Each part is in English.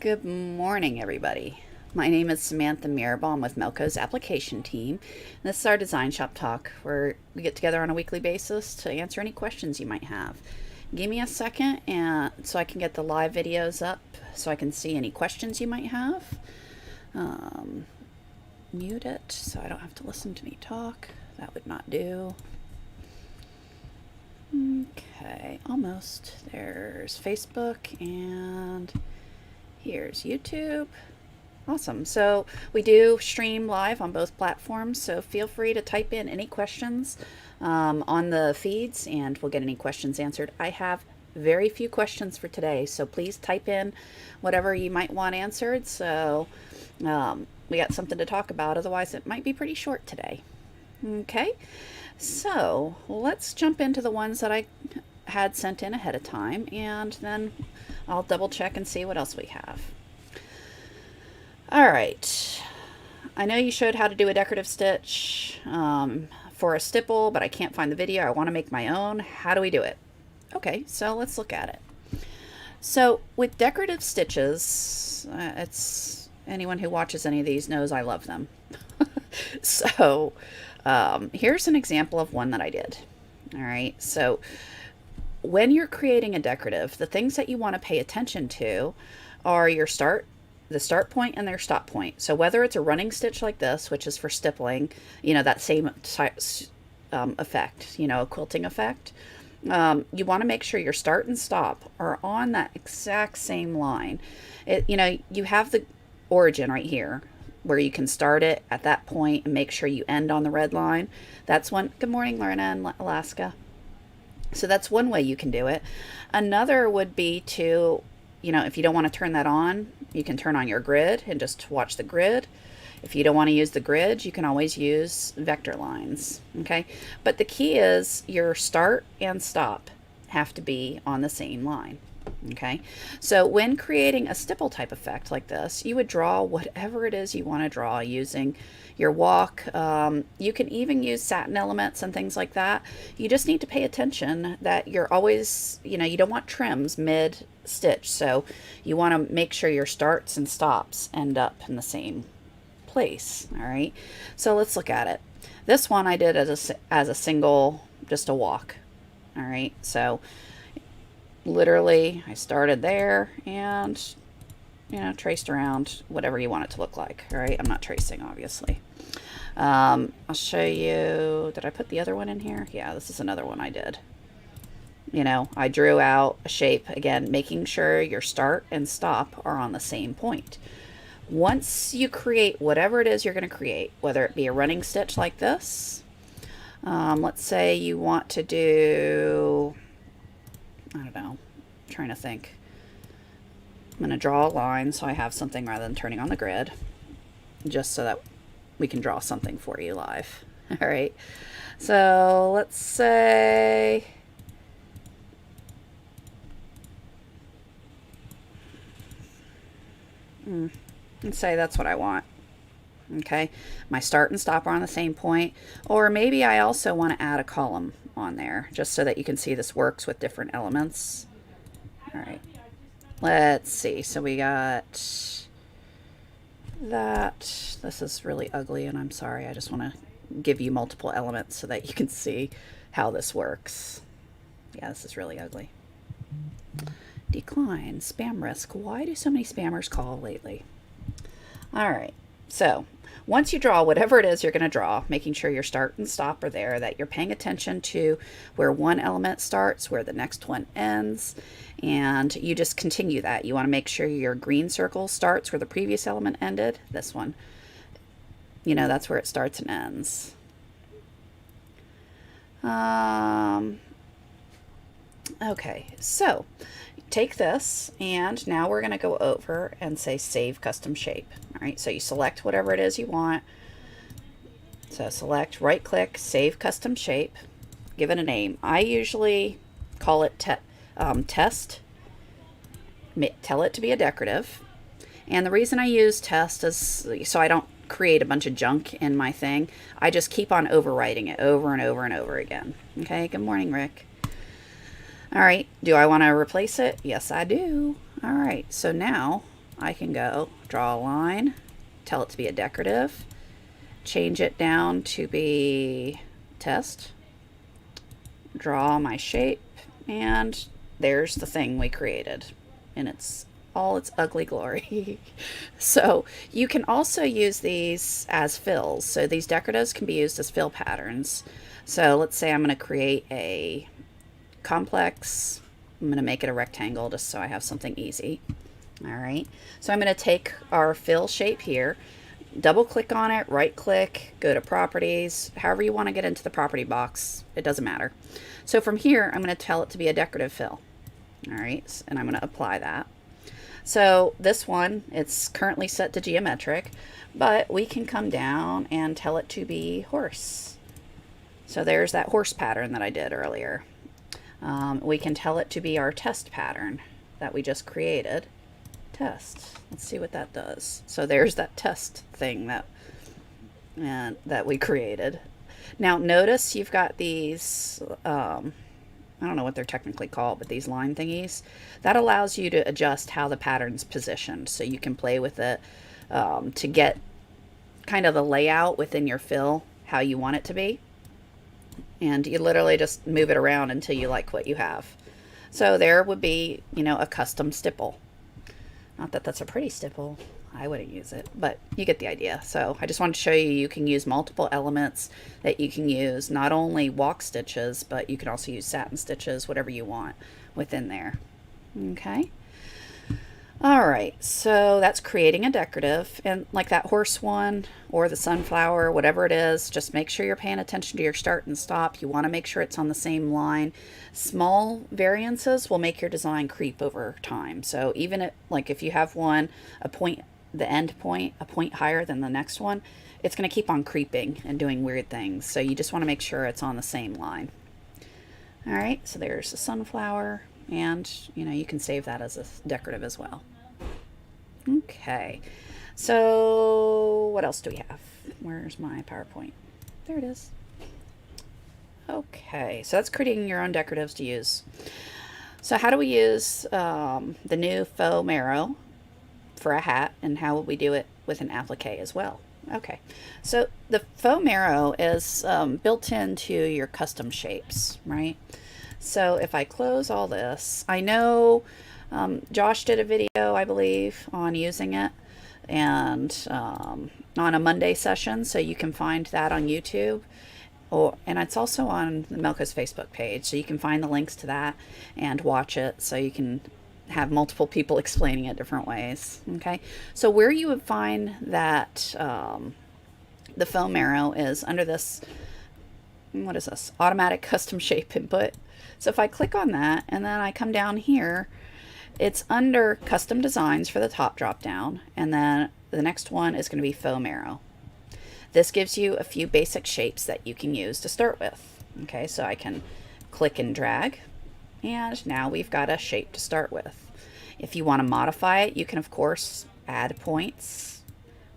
Good morning, everybody. My name is Samantha Mirabal with Melco's application team. And this is our Design Shop Talk, where we get together on a weekly basis to answer any questions you might have. Give me a second so I can get the live videos up so I can see any questions you might have. Mute it so I don't have to listen to me talk. That would not do. Okay, almost. There's Facebook and here's YouTube. Awesome. So we do stream live on both platforms, so feel free to type in any questions on the feeds and we'll get any questions answered. I have very few questions for today, so please type in whatever you might want answered, so we got something to talk about. Otherwise it might be pretty short today. Okay, so let's jump into the ones that I had sent in ahead of time, and then I'll double check and see what else we have. All right, I know you showed how to do a decorative stitch for a stipple, but I can't find the video. I want to make my own. How do we do it? Okay, so let's look at it. So with decorative stitches, it's anyone who watches any of these knows I love them. So here's an example of one that I did. All right, so when you're creating a decorative, the things that you want to pay attention to are your the start point and their stop point. So whether it's a running stitch like this, which is for stippling, you know, that same effect, you know, a quilting effect, you want to make sure your start and stop are on that exact same line. You know, you have the origin right here where you can start it at that point and make sure you end on the red line. That's one. Good morning, Lorena in Alaska. So that's one way you can do it. Another would be to, you know, if you don't want to turn that on, you can turn on your grid and just watch the grid. If you don't want to use the grid, you can always use vector lines. Okay, but the key is your start and stop have to be on the same line. Okay, so when creating a stipple type effect like this, you would draw whatever it is you want to draw using your walk. You can even use satin elements and things like that. You just need to pay attention that you're always, you know, you don't want trims mid stitch, so you want to make sure your starts and stops end up in the same place. All right, so let's look at it. This one I did as a single, just a walk. All right, so literally I started there and, you know, traced around whatever you want it to look like. All right, I'm not tracing, obviously. I'll show you, did I put the other one in here? Yeah, this is another one I did. You know, I drew out a shape, again, making sure your start and stop are on the same point. Once you create whatever it is you're going to create, whether it be a running stitch like this, let's say you want to do, I don't know, I'm trying to think. I'm going to draw a line so I have something rather than turning on the grid, just so that we can draw something for you live. All right, so let's say that's what I want. Okay, my start and stop are on the same point, or maybe I also want to add a column on there just so that you can see this works with different elements. All right, let's see. So we got that. This is really ugly and I'm sorry. I just want to give you multiple elements so that you can see how this works. Yeah, this is really ugly. Decline, spam risk. Why do so many spammers call lately? All right, so once you draw whatever it is you're going to draw, making sure your start and stop are there, that you're paying attention to where one element starts, where the next one ends, and you just continue that. You want to make sure your green circle starts where the previous element ended. This one, you know, that's where it starts and ends. Okay, so take this and now we're going to go over and say save custom shape. All right, so you select whatever it is you want. So select, right click, save custom shape, give it a name. I usually call it test, tell it to be a decorative. And the reason I use test is so I don't create a bunch of junk in my thing. I just keep on overwriting it over and over and over again. Okay, good morning, Rick. All right, do I want to replace it? Yes, I do. All right, so now I can go draw a line, tell it to be a decorative, change it down to be test, draw my shape, and there's the thing we created in all its ugly glory. So you can also use these as fills. So these decoratives can be used as fill patterns. So let's say I'm going to create a complex. I'm going to make it a rectangle just so I have something easy. All right. So I'm going to take our fill shape here, double click on it, right click, go to properties, however you want to get into the property box. It doesn't matter. So from here, I'm going to tell it to be a decorative fill. All right. And I'm going to apply that. So this one, it's currently set to geometric, but we can come down and tell it to be horse. So there's that horse pattern that I did earlier. We can tell it to be our test pattern that we just created. Test. Let's see what that does. So there's that test thing that we created. Now notice you've got these I don't know what they're technically called, but these line thingies, that allows you to adjust how the pattern's positioned. So you can play with it to get kind of the layout within your fill, how you want it to be. And you literally just move it around until you like what you have. So there would be, a custom stipple. Not that that's a pretty stipple. I wouldn't use it, but you get the idea. So I just wanted to show you can use multiple elements, that you can use not only walk stitches, but you can also use satin stitches, whatever you want within there. Okay. All right, so that's creating a decorative, and like that horse one or the sunflower, whatever it is, just make sure you're paying attention to your start and stop. You want to make sure it's on the same line. Small variances will make your design creep over time. So even if you have one, the end point, a point higher than the next one, it's going to keep on creeping and doing weird things. So you just want to make sure it's on the same line. All right, so there's the sunflower. And, you can save that as a decorative as well. Okay, so what else do we have? Where's my PowerPoint? There it is. Okay, so that's creating your own decoratives to use. So how do we use the new faux marrow for a hat, and how would we do it with an applique as well? Okay, so the faux marrow is built into your custom shapes, right? So if I close all this, I know Josh did a video, I believe, on using it, and on a Monday session, so you can find that on YouTube. And it's also on the Melco's Facebook page, so you can find the links to that and watch it, so you can have multiple people explaining it different ways. Okay, so where you would find that the faux marrow is under this, what is this, automatic custom shape input. So if I click on that and then I come down here, it's under custom designs for the top drop down, and then the next one is going to be faux marrow. This gives you a few basic shapes that you can use to start with. Okay, so I can click and drag, and now we've got a shape to start with. If you want to modify it, you can of course add points,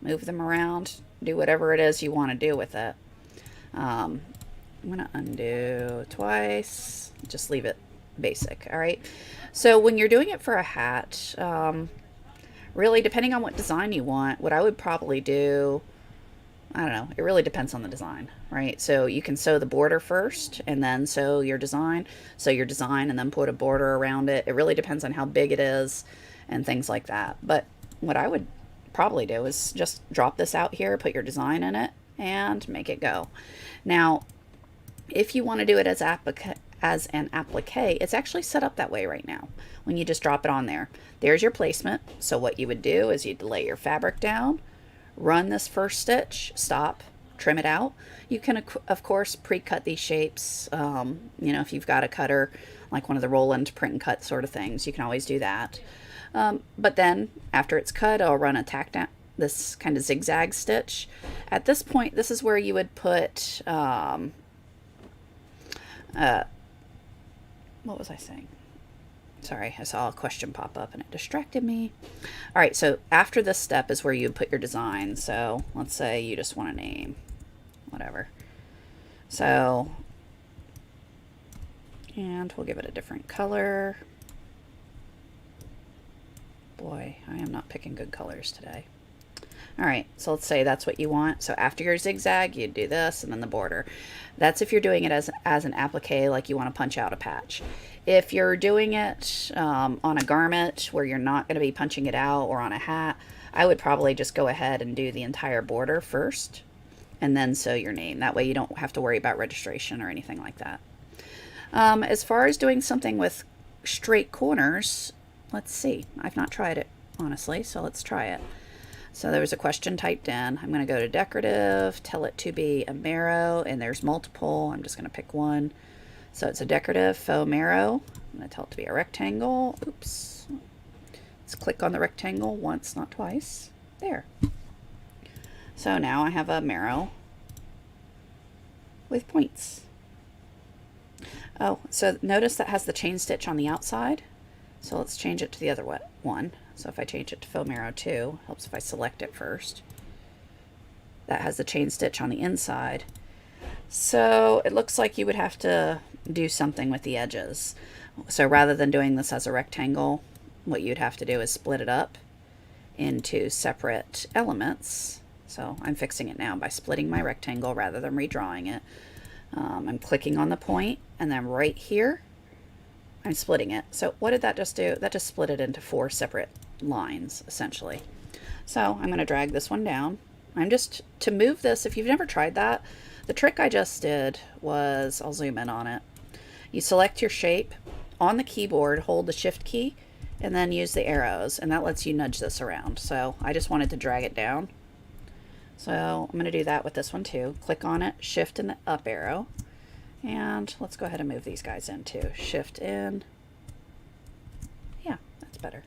move them around, do whatever it is you want to do with it. I'm going to undo twice, just leave it basic. All right, so when you're doing it for a hat, really depending on what design you want, what I would probably do, I don't know, it really depends on the design, right? So you can sew the border first and then sew your design, and then put a border around it. It really depends on how big it is and things like that. But what I would probably do is just drop this out here, put your design in it, and make it go. Now if you want to do it as an applique, it's actually set up that way right now. When you just drop it on there, there's your placement. So what you would do is you'd lay your fabric down, run this first stitch, stop, trim it out. You can of course pre-cut these shapes. If you've got a cutter like one of the roll-in print and cut sort of things, you can always do that. But then after it's cut, I'll run a tack down, this kind of zigzag stitch. At this point, this is where you would put what was I saying? Sorry, I saw a question pop up and it distracted me. All right, so after this step is where you put your design. So let's say you just want to name whatever. So, and we'll give it a different color. Boy, I am not picking good colors today. All right, so let's say that's what you want. So after your zigzag, you do this and then the border. That's if you're doing it as an applique, like you want to punch out a patch. If you're doing it on a garment where you're not going to be punching it out, or on a hat, I would probably just go ahead and do the entire border first and then sew your name. That way you don't have to worry about registration or anything like that. As far as doing something with straight corners, let's see. I've not tried it, honestly, so let's try it. So there was a question typed in. I'm going to go to decorative, tell it to be a marrow, and there's multiple. I'm just going to pick one. So it's a decorative faux marrow. I'm going to tell it to be a rectangle. Oops. Let's click on the rectangle once, not twice. There. So now I have a marrow with points. Oh, so notice that has the chain stitch on the outside. So let's change it to the other one. So if I change it to faux marrow 2, helps if I select it first. That has the chain stitch on the inside. So it looks like you would have to do something with the edges. So rather than doing this as a rectangle, what you'd have to do is split it up into separate elements. So I'm fixing it now by splitting my rectangle rather than redrawing it. I'm clicking on the point, and then right here, I'm splitting it. So what did that just do? That just split it into 4 separate lines, essentially. So I'm going to drag this one down. To move this, if you've never tried that, the trick I just did was, I'll zoom in on it. You select your shape on the keyboard, hold the shift key, and then use the arrows, and that lets you nudge this around. So I just wanted to drag it down. So I'm going to do that with this one too. Click on it, shift and the up arrow. And let's go ahead and move these guys in too. Shift in. Yeah, that's better.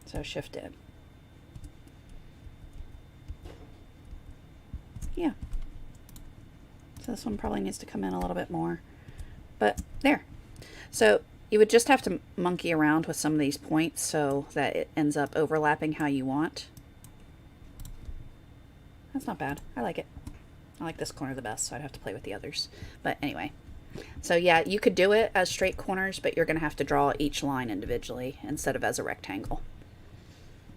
So shift in. Yeah. So this one probably needs to come in a little bit more. But there. So you would just have to monkey around with some of these points so that it ends up overlapping how you want. That's not bad. I like it. I like this corner the best, so I'd have to play with the others. But anyway. So yeah, you could do it as straight corners, but you're going to have to draw each line individually instead of as a rectangle.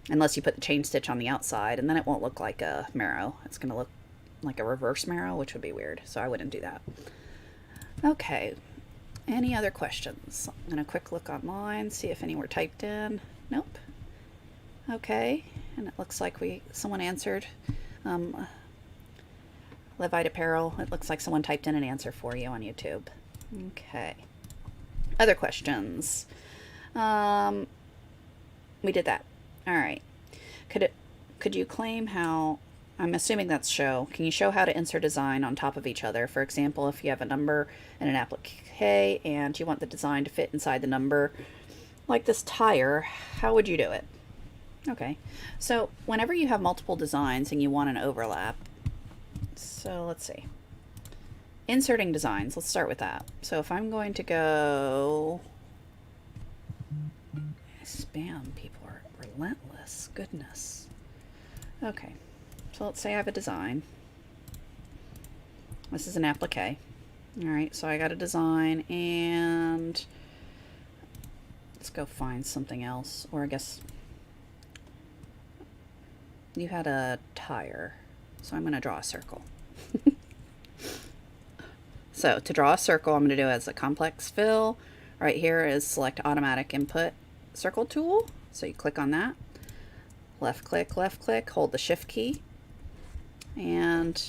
Unless you put the chain stitch on the outside, and then it won't look like a marrow. It's going to look like a reverse marrow, which would be weird. So I wouldn't do that. Okay. Any other questions? I'm going to quick look online, see if any were typed in. Nope. Okay. And it looks like someone answered. Levite Apparel, it looks like someone typed in an answer for you on YouTube. Okay. Other questions? We did that. All right. Could you claim how, I'm assuming that's show, can you show how to insert design on top of each other? For example, if you have a number and an applique and you want the design to fit inside the number, like this tire, how would you do it? Okay. So whenever you have multiple designs and you want an overlap, so let's see. Inserting designs, let's start with that. So if I'm going to go... Spam, people are relentless. Goodness. Okay. So let's say I have a design. This is an applique. Alright, so I got a design and... Let's go find something else. Or I guess... You had a tire. So I'm going to draw a circle. So to draw a circle, I'm going to do it as a complex fill. Right here is select automatic input circle tool. So you click on that. Left click, hold the shift key. And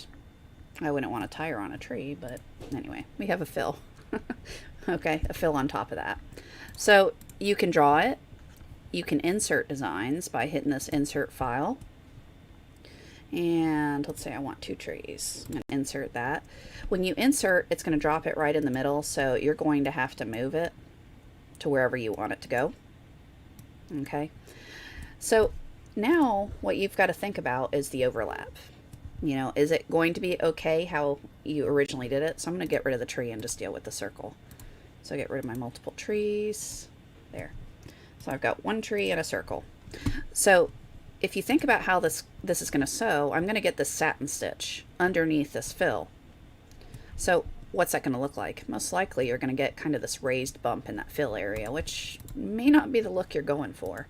I wouldn't want a tire on a tree, but anyway, we have a fill. Okay, a fill on top of that. So you can draw it. You can insert designs by hitting this insert file. And let's say I want 2 trees. I'm going to insert that. When you insert, it's going to drop it right in the middle, so you're going to have to move it to wherever you want it to go. Okay. So now what you've got to think about is the overlap. You know, is it going to be okay how you originally did it? So I'm going to get rid of the tree and just deal with the circle. So get rid of my multiple trees. There. So I've got 1 tree and a circle. So if you think about how this is going to sew, I'm going to get this satin stitch underneath this fill. So what's that going to look like? Most likely you're going to get kind of this raised bump in that fill area, which may not be the look you're going for.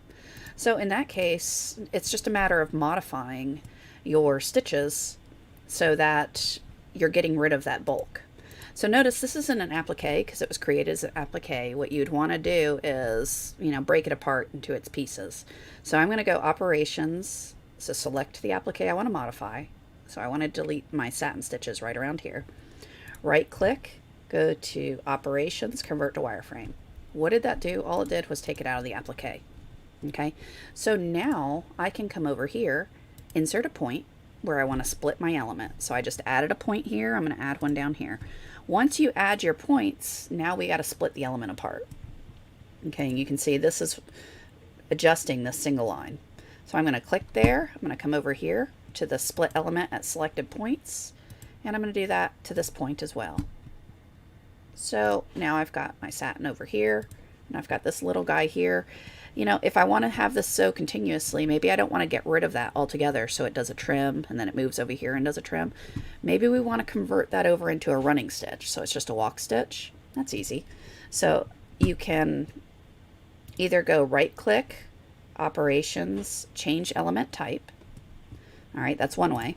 So in that case, it's just a matter of modifying your stitches so that you're getting rid of that bulk. So notice this isn't an applique because it was created as an applique. What you'd want to do is, break it apart into its pieces. So I'm going to go operations. So select the applique I want to modify. So I want to delete my satin stitches right around here. Right click, go to operations, convert to wireframe. What did that do? All it did was take it out of the applique. Okay, so now I can come over here, insert a point where I want to split my element. So I just added a point here. I'm going to add one down here. Once you add your points, now we got to split the element apart. Okay, and you can see this is adjusting this single line. So I'm going to click there. I'm going to come over here to the split element at selected points, and I'm going to do that to this point as well. So now I've got my satin over here, and I've got this little guy here. If I want to have this sew continuously, maybe I don't want to get rid of that altogether so it does a trim and then it moves over here and does a trim. Maybe we want to convert that over into a running stitch, so it's just a walk stitch. That's easy. So you can either go right click, operations, change element type. All right, that's one way.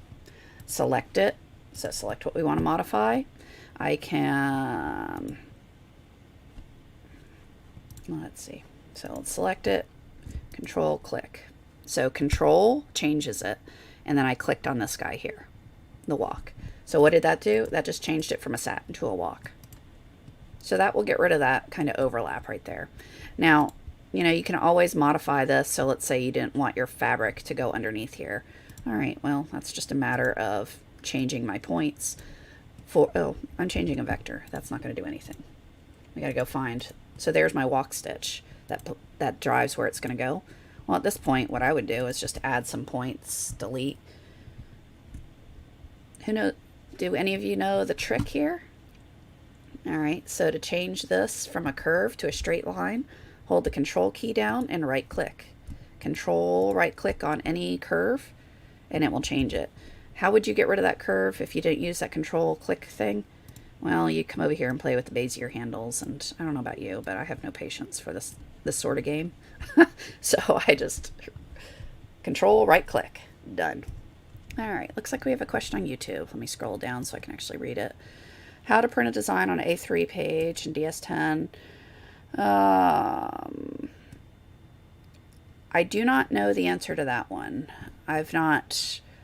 Select it. So select what we want to modify. I can, let's see. So let's select it, control click. So control changes it, and then I clicked on this guy here, the walk. So what did that do? That just changed it from a satin to a walk. So that will get rid of that kind of overlap right there. Now, you can always modify this. So let's say you didn't want your fabric to go underneath here. All right, well, that's just a matter of changing my points for, oh, I'm changing a vector. That's not going to do anything. We got to go find, so there's my walk stitch. That drives where it's going to go. Well, at this point, what I would do is just add some points, delete. Do any of you know the trick here? All right, so to change this from a curve to a straight line, hold the control key down and right click. Control right click on any curve and it will change it. How would you get rid of that curve if you didn't use that control click thing? Well, you come over here and play with the Bezier handles, and I don't know about you, but I have no patience for this sort of game. So I just control right click, done. All right, looks like we have a question on YouTube. Let me scroll down so I can actually read it. How to print a design on an A3 page in DS10. I do not know the answer to that one. I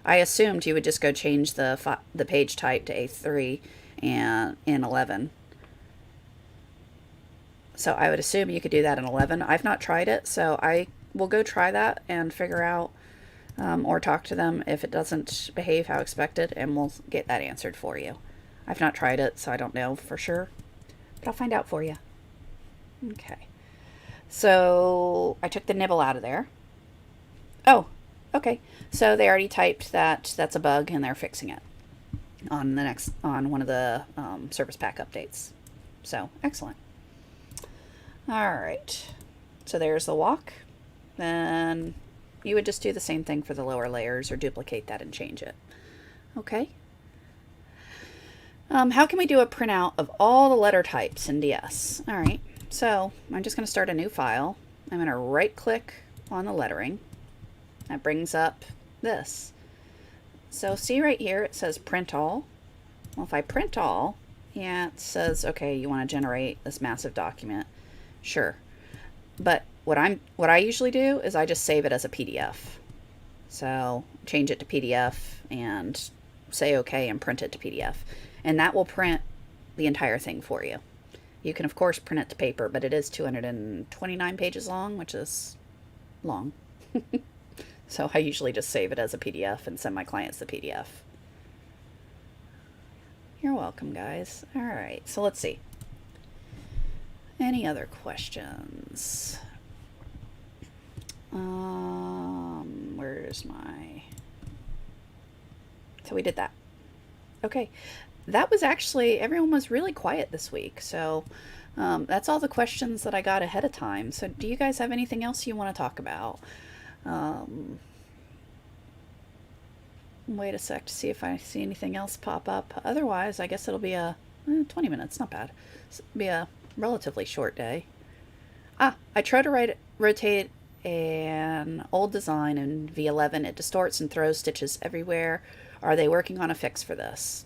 assumed you would just go change the page type to A3 and in 11. So I would assume you could do that in 11. I've not tried it, so I will go try that and figure out or talk to them if it doesn't behave how expected, and we'll get that answered for you. I've not tried it, so I don't know for sure, but I'll find out for you. Okay. So I took the nibble out of there. Oh, okay. So they already typed that that's a bug and they're fixing it on one of the service pack updates. So excellent. All right. So there's the walk. Then you would just do the same thing for the lower layers or duplicate that and change it. Okay. How can we do a printout of all the letter types in DS? All right. So I'm just going to start a new file. I'm going to right click on the lettering. That brings up this. So see right here, it says print all. Well, if I print all, yeah, it says, okay, you want to generate this massive document. Sure. But what I usually do is I just save it as a PDF. So change it to PDF and say okay and print it to PDF. And that will print the entire thing for you. You can, of course, print it to paper, but it is 229 pages long, which is long. So I usually just save it as a PDF and send my clients the PDF. You're welcome, guys. All right, so let's see. Any other questions? Where's my... So we did that. Okay. That was actually, everyone was really quiet this week. So that's all the questions that I got ahead of time. So do you guys have anything else you want to talk about? Wait a sec to see if I see anything else pop up. Otherwise, I guess it'll be a 20 minutes, not bad. It'll be a relatively short day. I try to rotate an old design in V11. It distorts and throws stitches everywhere. Are they working on a fix for this?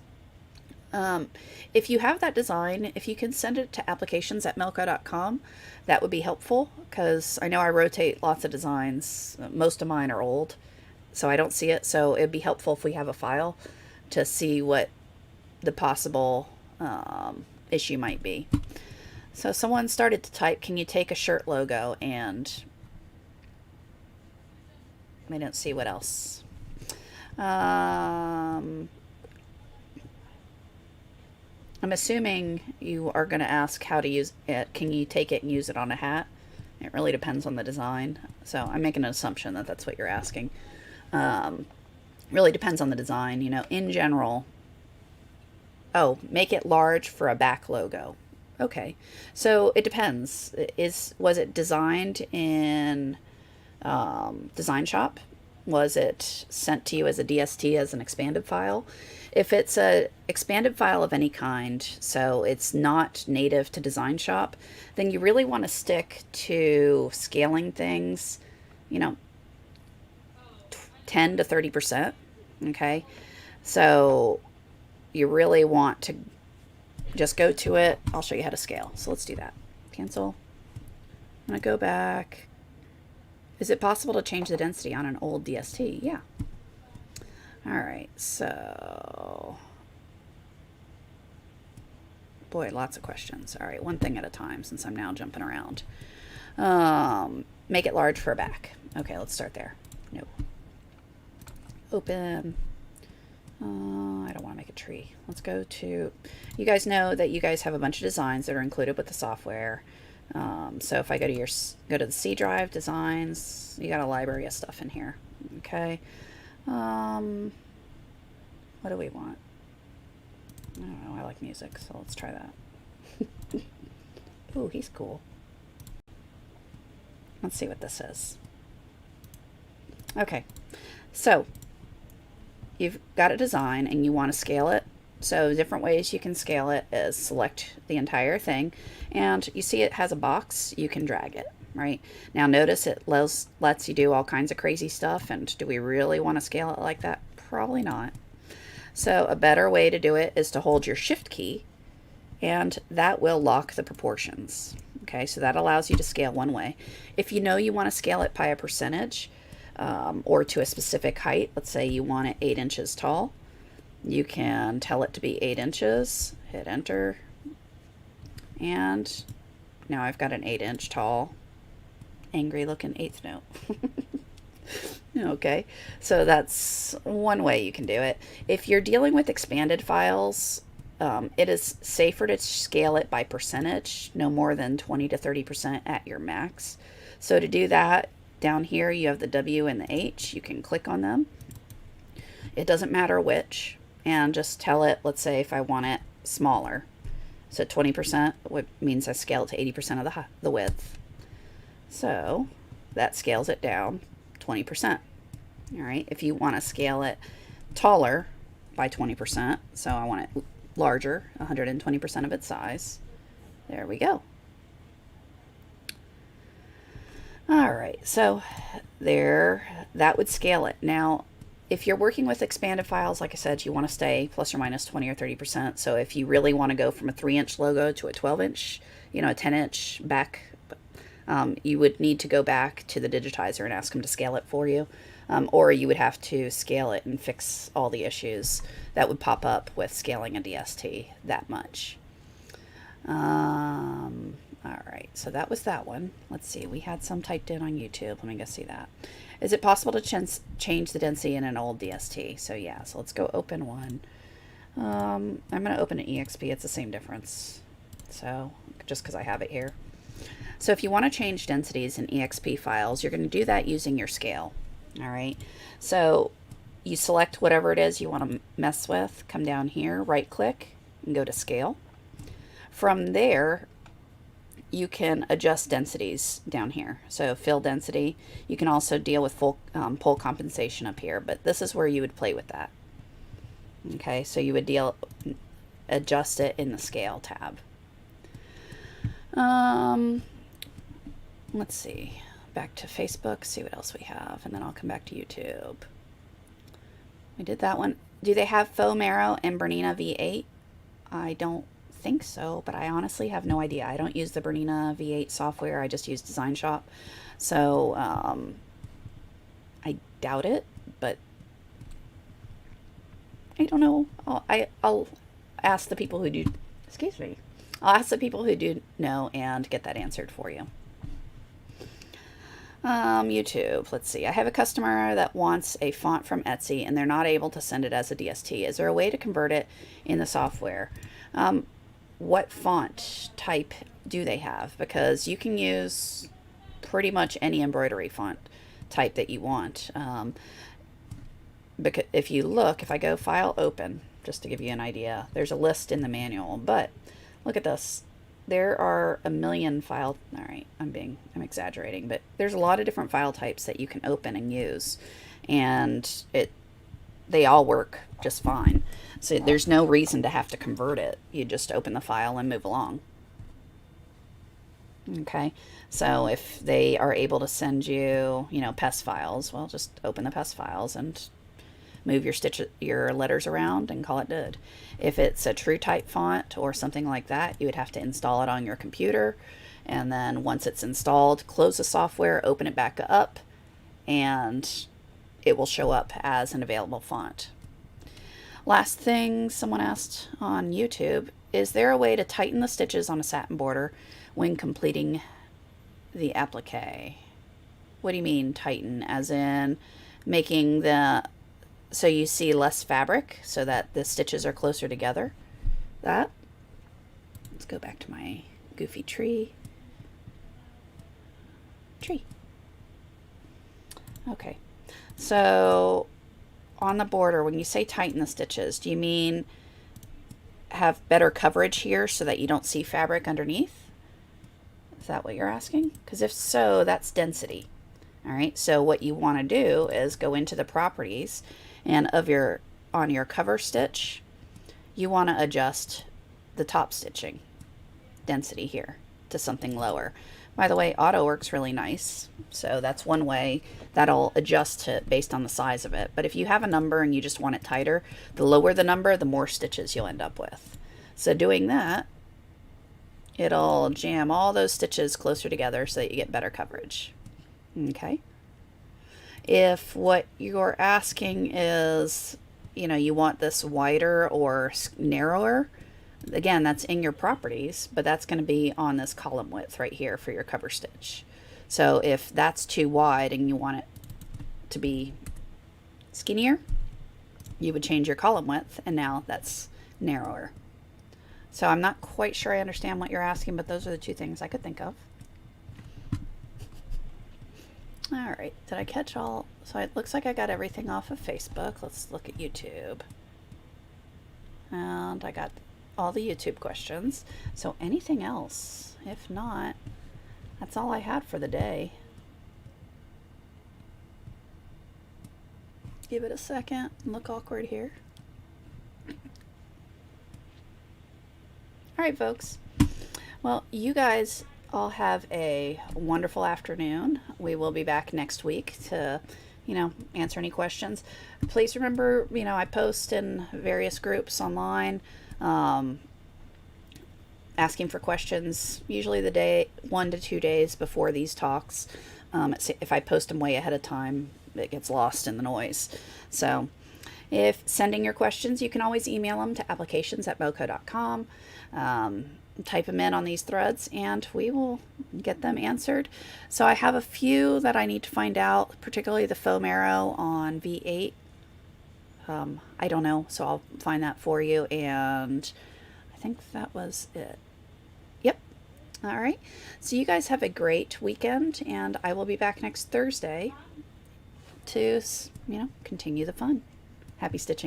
If you have that design, if you can send it to applications@melco.com, that would be helpful, because I know I rotate lots of designs. Most of mine are old, so I don't see it. So it'd be helpful if we have a file to see what the possible issue might be. So someone started to type, can you take a shirt logo? And I don't see what else. I'm assuming you are going to ask how to use it. Can you take it and use it on a hat? It really depends on the design. So I'm making an assumption that that's what you're asking. Really depends on the design. You know, in general. Oh, make it large for a back logo. Okay. So it depends. Was it designed in DesignShop? Was it sent to you as a DST, as an expanded file? If it's a expanded file of any kind, so it's not native to DesignShop, then you really want to stick to scaling things, you know, 10 to 30%. Okay. So you really want to just go to it. I'll show you how to scale. So let's do that. Cancel. I'm going to go back. Is it possible to change the density on an old DST? Yeah. All right, so, boy, lots of questions. All right, one thing at a time, since I'm now jumping around. Make it large for a back. Okay, let's start there. Nope. Open. I don't want to make a tree. Let's go to, you guys know that you guys have a bunch of designs that are included with the software. So if I go to the C drive, designs, you got a library of stuff in here. Okay. What do we want? I don't know. I like music, so let's try that. Ooh, he's cool. Let's see what this is. Okay. So you've got a design and you want to scale it. So different ways you can scale it is select the entire thing, and you see it has a box. You can drag it. Right now, notice it lets you do all kinds of crazy stuff. And do we really want to scale it like that? Probably not. So a better way to do it is to hold your shift key, and that will lock the proportions. Okay, so that allows you to scale one way. If you know you want to scale it by a percentage or to a specific height, let's say you want it 8 inches tall, you can tell it to be 8 inches, hit enter, and now I've got an 8-inch tall angry looking 8th note. Okay, so that's one way you can do it. If you're dealing with expanded files, it is safer to scale it by percentage, no more than 20 to 30% at your max. So to do that, down here you have the W and the H. You can click on them. It doesn't matter which, and just tell it, let's say if I want it smaller. So 20% means I scale it to 80% of the width. So that scales it down 20%. All right. If you want to scale it taller by 20%, so I want it larger, 120% of its size. There we go. All right. So there, that would scale it. Now, if you're working with expanded files, like I said, you want to stay plus or minus 20 or 30%. So if you really want to go from a 3-inch logo to a 12-inch, you know, a 10-inch back, you would need to go back to the digitizer and ask them to scale it for you. Or you would have to scale it and fix all the issues that would pop up with scaling a DST that much. All right, so that was that one. Let's see, we had some typed in on YouTube. Let me go see that. Is it possible to change the density in an old DST? So yeah, so let's go open one. I'm going to open an EXP. It's the same difference. So just because I have it here. So if you want to change densities in EXP files, you're going to do that using your scale. All right. So you select whatever it is you want to mess with, come down here, right click and go to scale. From there, you can adjust densities down here. So fill density. You can also deal with full pole compensation up here, but this is where you would play with that. Okay, so you would adjust it in the scale tab. Let's see. back to Facebook, see what else we have, and then I'll come back to YouTube. We did that one. Do they have faux marrow and Bernina V8? I don't think so, but I honestly have no idea. I don't use the Bernina V8 software. I just use DesignShop. So I doubt it, but I don't know. I'll ask the people who do, excuse me, I'll ask the people who do know and get that answered for you. YouTube, let's see. I have a customer that wants a font from Etsy and they're not able to send it as a DST. Is there a way to convert it in the software? What font type do they have? Because you can use pretty much any embroidery font type that you want. Because if you look, if I go File Open, just to give you an idea, there's a list in the manual, but look at this. There are a million file, all right, I'm exaggerating, but there's a lot of different file types that you can open and use, and they all work just fine. So there's no reason to have to convert it. You just open the file and move along. Okay, so if they are able to send you, PES files, well, just open the PES files and move your letters around and call it good. If it's a true type font or something like that, you would have to install it on your computer, and then once it's installed, close the software, open it back up, and it will show up as an available font. Last thing someone asked on YouTube, is there a way to tighten the stitches on a satin border when completing the applique? What do you mean tighten? As in making so you see less fabric so that the stitches are closer together? Let's go back to my goofy tree. Okay, so on the border, when you say tighten the stitches, do you mean have better coverage here so that you don't see fabric underneath? Is that what you're asking? Because if so, that's density. All right, so what you want to do is go into the properties, and on your cover stitch, you want to adjust the top stitching density here to something lower. By the way, auto works really nice, so that's one way that'll adjust it based on the size of it. But if you have a number and you just want it tighter, the lower the number, the more stitches you'll end up with. So doing that, it'll jam all those stitches closer together so that you get better coverage. Okay. If what you're asking is, you want this wider or narrower, again, that's in your properties, but that's going to be on this column width right here for your cover stitch. So if that's too wide and you want it to be skinnier, you would change your column width, and now that's narrower. So I'm not quite sure I understand what you're asking, but those are the two things I could think of. All right, did I catch all? So it looks like I got everything off of Facebook. Let's look at YouTube. And I got all the YouTube questions. So anything else? If not, that's all I had for the day. Give it a second. Look awkward here. All right, folks. Well, you guys all have a wonderful afternoon. We will be back next week to, answer any questions. Please remember, I post in various groups online, asking for questions, usually the day 1 to 2 days before these talks. If I post them way ahead of time, it gets lost in the noise. So if sending your questions, you can always email them to applications@boco.com. Type them in on these threads and we will get them answered. So I have a few that I need to find out, particularly the faux marrow on V8. I don't know, so I'll find that for you, and I think that was it. Yep. All right. So you guys have a great weekend, and I will be back next Thursday to, continue the fun. Happy stitching.